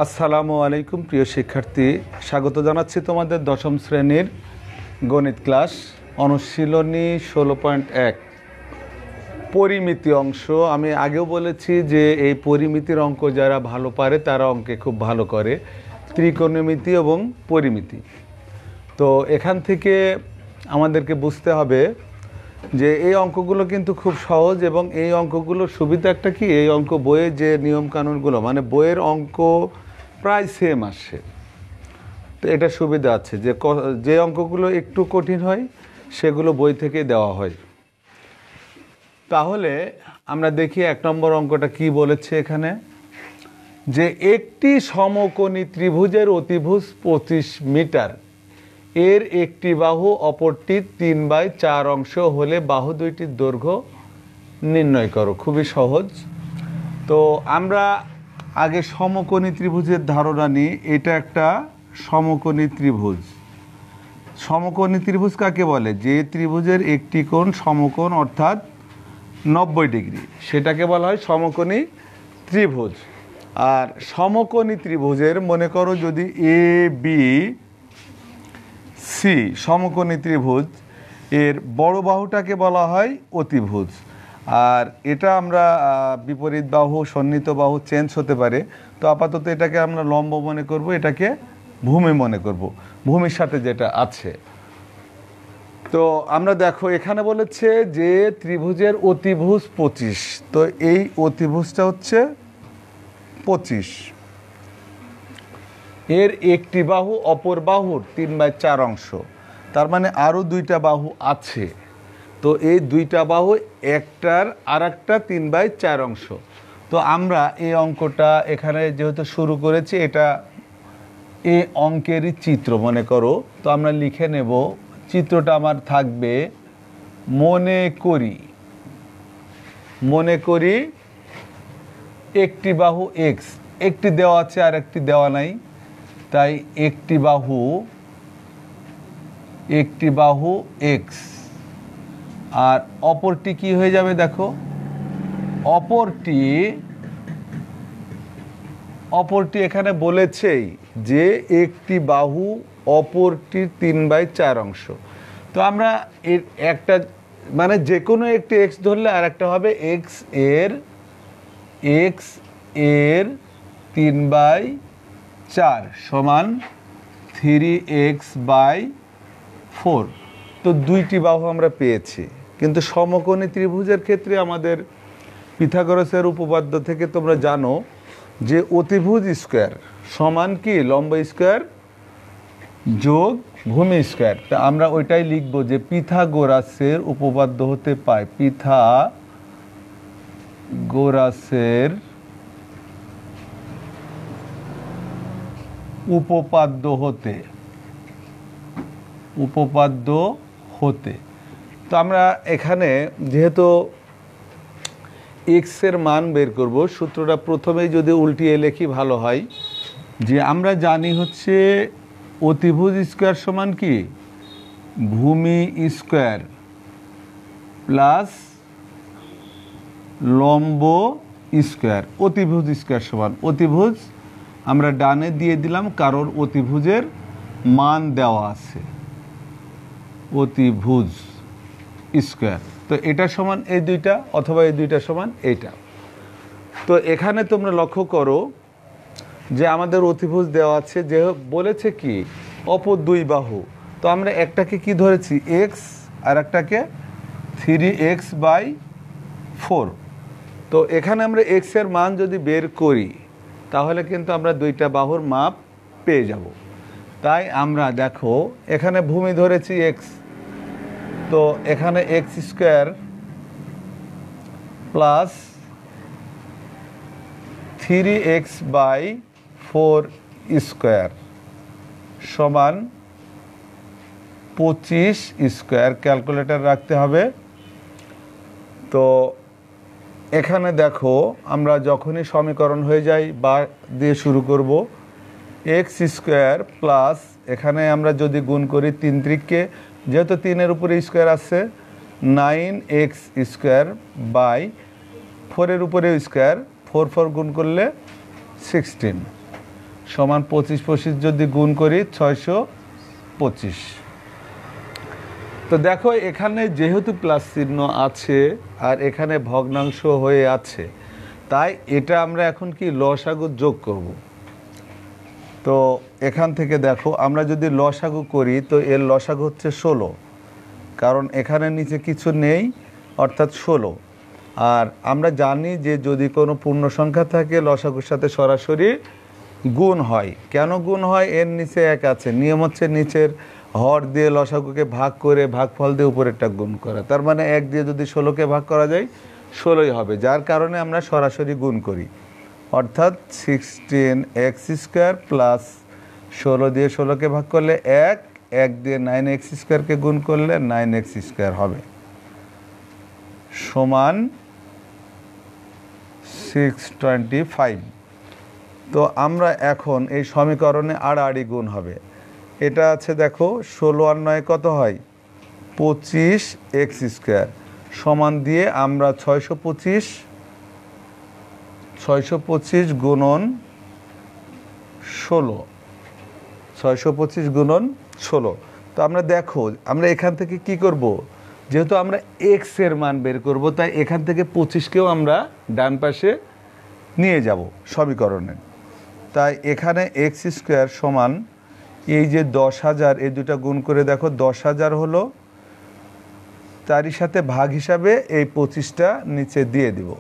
আসসালামু আলাইকুম প্রিয় শিক্ষার্থী, স্বাগত জানাচ্ছি তোমাদের দশম শ্রেণীর গণিত ক্লাস অনুশীলনী 16.1 পরিমিতি অংশ। আমি আগেও বলেছি যে এই পরিমিতির অঙ্ক যারা ভালো পারে তারা অঙ্কে খুব ভালো করে, ত্রিকোণমিতি এবং পরিমিতি। তো এখান থেকে আমাদেরকে বুঝতে হবে যে এই অঙ্কগুলো কিন্তু খুব সহজ, এবং এই অঙ্কগুলোর সুবিধা একটা কি, এই অঙ্ক বইয়ে যে নিয়মকানুনগুলো মানে বইয়ের অঙ্ক প্রায় সেম আসে। তো এটা সুবিধা আছে যে যে অঙ্কগুলো একটু কঠিন হয় সেগুলো বই থেকে দেওয়া হয়। তাহলে আমরা দেখি 1 নম্বর অঙ্কটা কি বলেছে এখানে, যে একটি সমকোণী ত্রিভুজের অতিভুজ 25 মিটার, এর একটি বাহু অপরটির 3/4 অংশ হলে বাহু দুইটির দৈর্ঘ্য নির্ণয় করো। খুবই সহজ। তো আমরা আগে সমকোণী ত্রিভুজের ধারণা নিই। এটা একটা সমকোণী ত্রিভুজ। সমকোণী ত্রিভুজ কাকে বলে? যে ত্রিভুজের একটি কোণ সমকোণ অর্থাৎ 90 ডিগ্রি, সেটাকে বলা হয় সমকোণী ত্রিভুজ। আর সমকোণী ত্রিভুজের মনে করো যদি এ বি সি সমকোণী ত্রিভুজ, এর বড় বাহুটাকে বলা হয় অতিভুজ। আর এটা আমরা বিপরীত বাহু, সন্নিহিত বাহু চেঞ্জ হতে পারে। তো আপাতত এটাকে আমরা লম্ব মনে করব, এটাকে ভূমি মনে করব, ভূমির সাথে যেটা আছে। তো আমরা দেখো এখানে বলেছে যে ত্রিভুজের অতিভুজ 25। তো এই অতিভুজটা হচ্ছে 25, এর একটি বাহু অপর বাহুর 3/4 অংশ, তার মানে আরও দুইটা বাহু আছে। তো এই দুইটা বাহু একটার আর একটা 3/4 অংশ। তো আমরা এই অঙ্কটা এখানে যেহেতু শুরু করেছি, এটা এই অঙ্কেরই চিত্র মনে করো। তো আমরা লিখে নেব, চিত্রটা আমার থাকবে মনে করি একটি বাহু এক্স, একটি দেওয়া আছে আর একটি দেওয়া নাই, তাই একটি বাহু এক্স, আর অপরটি কি হয়ে যাবে দেখো, অপরটি এখানে বলেছেই যে একটি বাহু অপরটির 3/4 অংশ। তো আমরা এর একটা মানে যে কোনো একটি এক্স ধরলে আর একটা হবে এক্স এর 3/4 সমান 3x/4। তো দুইটি বাহু আমরা পেয়েছি। কিন্তু সমকোণী ত্রিভুজের ক্ষেত্রে আমাদের পিথাগোরাসের উপপাদ্য থেকে তোমরা জানো যে অতিভুজ স্কোয়ার সমান কি লম্ব স্কোয়ার যোগ ভূমি স্কোয়ার। তা আমরা ওইটাই লিখবো যে পিথাগোরাসের উপপাদ্য হতে পায়, পিথাগোরাসের উপপাদ্য হতে। তো আমরা এখানে যেহেতু এক্স এর মান বের করব, সূত্রটা প্রথমেই যদি উল্টিয়ে লেখি ভালো হয়। যে আমরা জানি হচ্ছে অতিভুজ স্কোয়ার সমান কি ভূমি স্কোয়ার প্লাস লম্ব স্কোয়ার। অতিভুজ স্কোয়ার সমান অতিভুজ আমরা ডানে দিয়ে দিলাম কারণ অতিভুজের মান দেওয়া আছে, অতিভুজ স্কোয়ার। তো এটা সমান এই দুইটা, অথবা এই দুইটা সমান এইটা। তো এখানে তোমরা লক্ষ্য করো যে আমাদের অতিভুজ দেওয়া আছে, যে বলেছে কি অপর দুই বাহু। তো আমরা একটাকে কি ধরেছি এক্স, আর একটাকে 3x/4। তো এখানে আমরা এক্স এর মান যদি বের করি তাহলে কিন্তু আমরা দুইটা বাহুর মাপ পেয়ে যাব। তাই আমরা দেখো এখানে ভূমি ধরেছি এক্স, তো এখানে x square plus 3x/4 square সমান 25 স্কোয়ার। ক্যালকুলেটর রাখতে হবে। তো এখানে দেখো আমরা যখনই সমীকরণ হয়ে যায় বা দিয়ে শুরু করব, এক্স স্কোয়ার প্লাস এখানে আমরা যদি গুণ করি 3 ত্রিককে, যেহেতু 3-এর উপরে স্কোয়ার আছে, 9x স্কোয়ার বাই 4-এর উপরে স্কোয়ার, 4 গুণ করলে 16। সমান 25 যদি গুণ করি 625। তো দেখো এখানে যেহেতু প্লাস চিহ্ন আছে আর এখানে ভগ্নাংশ হয়ে আছে, তাই এটা আমরা এখন কি লসাগু যোগ করব। তো এখান থেকে দেখো আমরা যদি লসাগু করি তো এর লসাগু হচ্ছে 16, কারণ এখানে নিচে কিছু নেই অর্থাৎ 16। আর আমরা জানি যে যদি কোনো পূর্ণ সংখ্যা থাকে লসাগুর সাথে সরাসরি গুণ হয়। কেন গুণ হয়? এর নিচে 1 আছে, নিয়ম হচ্ছে নিচের হর দিয়ে লসাগুকে ভাগ করে ভাগফল দিয়ে উপরেরটা গুণ করা। তার মানে 1 দিয়ে যদি 16কে ভাগ করা যায় 16ই হবে, যার কারণে আমরা সরাসরি গুণ করি। অর্থাৎ 16x² প্লাস 16 দিয়ে 16কে ভাগ করলে 1, 1 দিয়ে 9x² গুণ করলে 9x² হবে, সমান 625। তো আমরা এখন এই সমীকরণে আড়াআড়ি গুণ হবে। এটা আছে দেখো 16 আর 9 কত হয়? 25x² সমান দিয়ে আমরা 625 গুণন 16, 625 গুণন 16। তো আমরা দেখো আমরা এখান থেকে কি করব, যেহেতু আমরা x এর মান বের করব তাই এখান থেকে 25কেও আমরা ডান পাশে নিয়ে যাব সমীকরণে। তাই এখানে x² সমান এই যে 10,000, এই দুটা গুণ করে দেখো 10,000 হলো, তারই সাথে ভাগ হিসাবে এই 25টা নিচে দিয়ে দিব।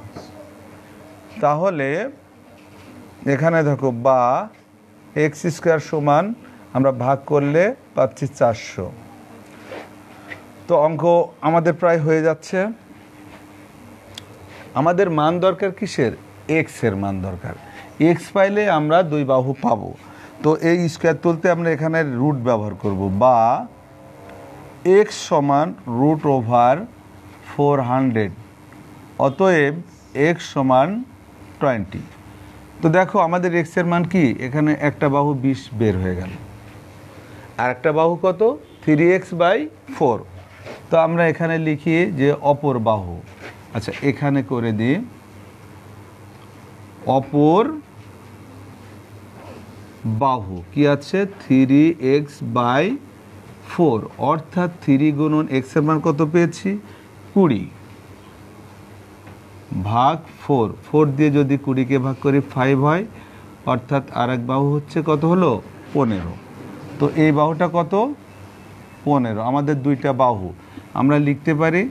তাহলে এখানে দেখো বা x² সমান আমরা ভাগ করলে পাচ্ছি 400। তো অঙ্ক আমাদের প্রায় হয়ে যাচ্ছে। আমাদের মান দরকার কিসের? x এর মান দরকার। x পাইলে আমরা 2 বাহু পাবো। তো এই স্কোয়ার তুলতে আমরা এখানে রুট ব্যবহার করব, বা x সমান √400, অতএব x সমান 20। তো দেখো আমাদের x এর মান কি? এখানে একটা বাহু 20 বের হয়ে গেল, আর একটা বাহু কত? 3x/4। তো আমরা এখানে লিখি যে অপর বাহু, আচ্ছা এখানে করে দিই অপর বাহু কি আছে? 3x/4, অর্থাৎ 3 গুণন x এর মান কত পেয়েছি? 20 ভাগ 4, 4 দিয়ে যদি 20কে ভাগ করি 5 হয়, অর্থাৎ আরেক বাহু হচ্ছে কত হলো? 15। তো এই বাহুটা কত? 15। আমাদের দুইটা বাহু আমরা লিখতে পারি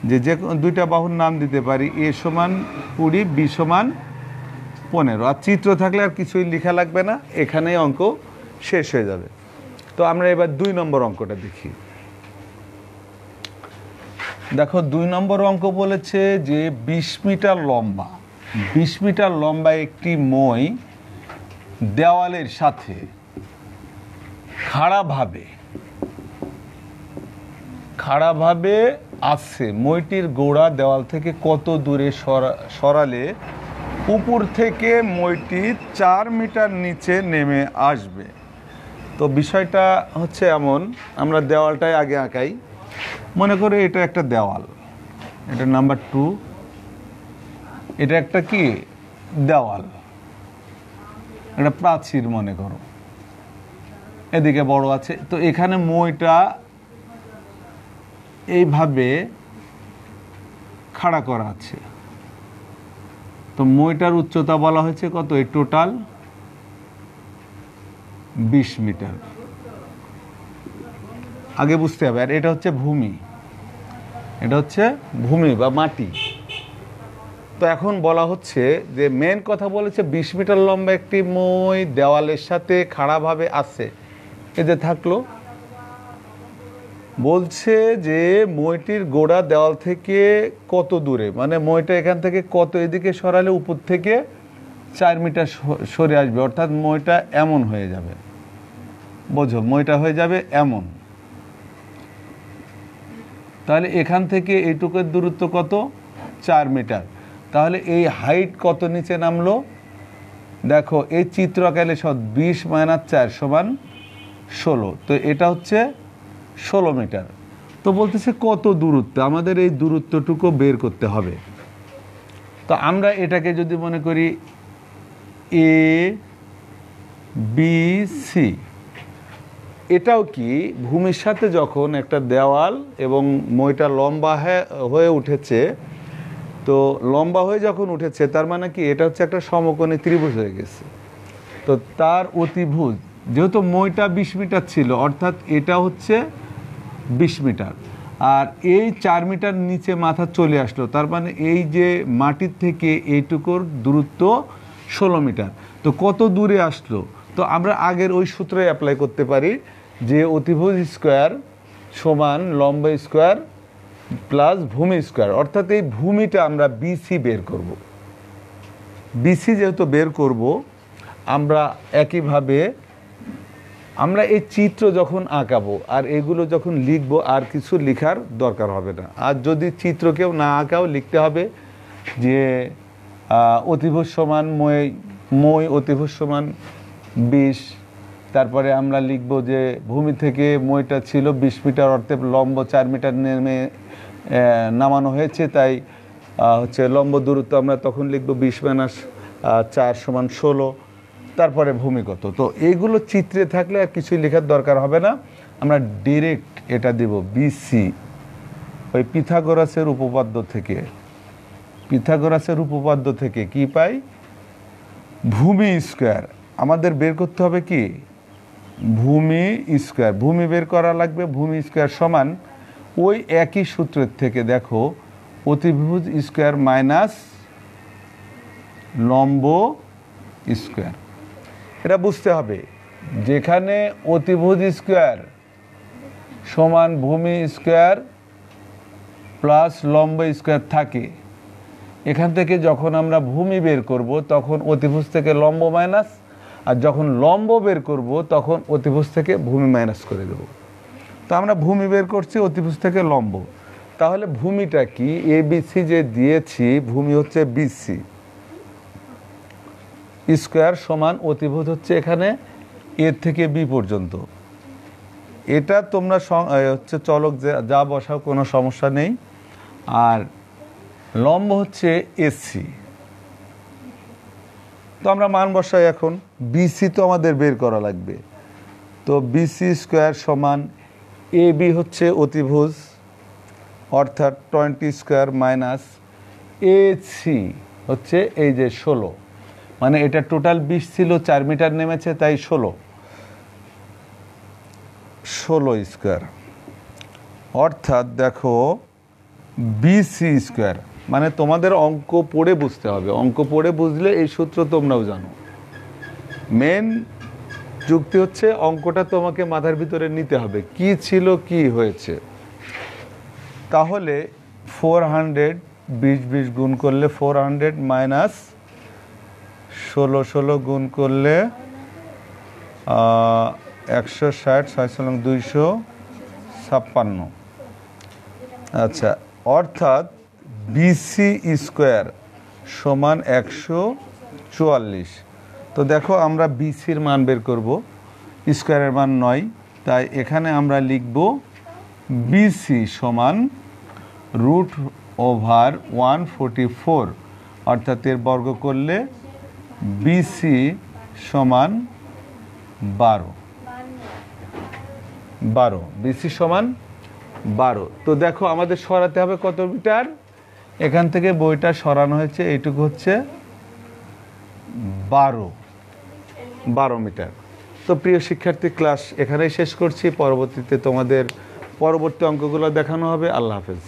যে দুইটা বাহুর নাম দিতে পারি, a সমান 20, b সমান 15। আর চিত্র থাকলে আর কিছুই লেখা লাগবে না, এখানেই অঙ্ক শেষ হয়ে যাবে। তো আমরা এবার 2 নম্বর অঙ্কটা দেখি। দেখো 2 নম্বর অঙ্ক বলেছে যে 20 মিটার লম্বা, 20 মিটার লম্বা একটি মই দেওয়ালের সাথে খাড়াভাবে আছে। মইটির গোড়া দেওয়াল থেকে কত দূরে সরালে উপর থেকে মইটি 4 মিটার নিচে নেমে আসবে? তো বিষয়টা হচ্ছে এমন, আমরা দেওয়ালটাই আগে আঁকাই। মনে করে এটা একটা দেওয়াল, এটা নাম্বার 2, এটা একটা কি দেওয়াল, এটা প্রাচীর মনে করো, এদিকে বড় আছে। তো এখানে মইটা এইভাবে খাড়া করা আছে। তো মইটার উচ্চতা বলা হয়েছে কত? এই টোটাল 20 মিটার। আগে বুঝতে হবে। আর এটা হচ্ছে ভূমি, এটা হচ্ছে ভূমি বা মাটি। তো এখন বলা হচ্ছে যে মেন কথা বলেছে 20 মিটার লম্বা একটি মই দেওয়ালের সাথে খাড়াভাবে আছে। এতে থাকলো বলছে যে মইটির গোড়া দেওয়াল থেকে কত দূরে, মানে মইটা এখান থেকে কত এদিকে সরালে উপর থেকে 4 মিটার সরে আসবে, অর্থাৎ মইটা এমন হয়ে যাবে। বোঝো, মইটা হয়ে যাবে এমন। তাহলে এখান থেকে এইটুকুর দূরত্ব কত? 4 মিটার। তাহলে এই হাইট কত নিচে নামলো? দেখো এই চিত্র আকারে 20 - 4 সমান 16। তো এটা হচ্ছে 16 মিটার। তো বলতেছে কত দূরত্ব, আমাদের এই দূরত্বটুকু বের করতে হবে। তো আমরা এটাকে যদি মনে করি a বিসি। এটাও কি ভূমির সাথে যখন একটা দেওয়াল এবং মইটা লম্বা হয়ে উঠেছে, তো লম্বা হয়ে যখন উঠেছে তার মানে কি এটা হচ্ছে একটা সমকোণী ত্রিভুজ হয়ে গেছে। তো তার অতিভুজ যেহেতু মইটা 20 মিটার ছিল, অর্থাৎ এটা হচ্ছে 20 মিটার, আর এই 4 মিটার নিচে মাথা চলে আসলো, তার মানে এই যে মাটির থেকে এইটুকুর দূরত্ব 16 মিটার। তো কত দূরে আসলো? তো আমরা আগের ওই সূত্রে অ্যাপ্লাই করতে পারি যে অতিভুজ স্কোয়ার সমান লম্ব স্কোয়ার প্লাস ভূমি স্কোয়ার, অর্থাৎ এই ভূমিটা আমরা বিসি বের করব। বিসি যেহেতু বের করব, আমরা একইভাবে আমরা এই চিত্র যখন আঁকাবো আর এগুলো যখন লিখবো, আর কিছু লেখার দরকার হবে না। আর যদি চিত্র কেউ না আঁকাও লিখতে হবে যে অতিভুজ সমান মই অতিভুজ সমান 20। তারপরে আমরা লিখব যে ভূমি থেকে মইটা ছিল 20 মিটার, অর্থাৎ লম্ব 4 মিটার নামানো হয়েছে, তাই হচ্ছে লম্ব দূরত্ব আমরা তখন লিখব 20 - 4 = 16। তারপরে ভূমি কত। তো এইগুলো চিত্রে থাকলে আর কিছুই লেখার দরকার হবে না, আমরা ডিরেক্ট এটা দেব বিসি। ওই পিথাগোরাসের উপপাদ্য থেকে কি পাই? ভূমি স্কোয়ার। আমাদের বের করতে হবে কি? ভূমি স্কোয়ার। ভূমি বের করা লাগবে। ভূমি স্কোয়ার সমান ওই একই সূত্রের থেকে দেখো অতিভুজ স্কোয়ার মাইনাস লম্ব স্কোয়ার। এটা বুঝতে হবে, যেখানে অতিভুজ স্কোয়ার সমান ভূমি স্কোয়ার প্লাস লম্ব স্কোয়ার থাকে, এখান থেকে যখন আমরা ভূমি বের করব তখন অতিভুজ থেকে লম্ব মাইনাস, আর যখন লম্ব বের করব তখন অতিভুজ থেকে ভূমি মাইনাস করে দেব। তো আমরা ভূমি বের করছি অতিভুজ থেকে লম্ব, তাহলে ভূমিটা কি? এবিসি যে দিয়েছি, ভূমি হচ্ছে বিসি স্কোয়ার সমান অতিভুজ হচ্ছে এখানে এর থেকে বি পর্যন্ত। এটা তোমরা হচ্ছে চলক যা বসাও কোনো সমস্যা নেই। আর লম্ব হচ্ছে এসি। তো আমরা মান বসাই এখন। বিসি তো আমাদের বের করা লাগবে, তো বিসি স্কোয়ার সমান এ বি হচ্ছে অতিভুজ, অর্থাৎ 20 স্কোয়ার মাইনাস এসি হচ্ছে এই যে 16, মানে এটা টোটাল 20 ছিল, 4 মিটার নেমেছে, তাই 16 স্কোয়ার, অর্থাৎ দেখো বিসি স্কোয়ার। মানে তোমাদের অঙ্ক পড়ে বুঝতে হবে, অঙ্ক পড়ে বুঝলে এই সূত্র তোমরাও জানো। মেন যুক্তি হচ্ছে অঙ্কটা তোমাকে মাথার ভিতরে নিতে হবে, কি ছিল কি হয়েছে। তাহলে 400 20 গুণ করলে 400 মাইনাস 16 গুণ করলে 160, 6 256। আচ্ছা, অর্থাৎ বিসি স্কোয়ার সমান 144। তো দেখো আমরা বিসির মান বের করব, স্কোয়ারের মান 9, তাই এখানে আমরা লিখব বিসি সমান √144, অর্থাৎ এর বর্গ করলে বিসি সমান 12। বিসি সমান 12। তো দেখো আমাদের সরাতে হবে কত মিটার? এখান থেকে বইটা সরানো হয়েছে, এইটুকু হচ্ছে 12 মিটার। তো প্রিয় শিক্ষার্থী, ক্লাস এখানেই শেষ করছি। পরবর্তীতে তোমাদের পরবর্তী অঙ্কগুলো দেখানো হবে। আল্লাহ হাফেজ।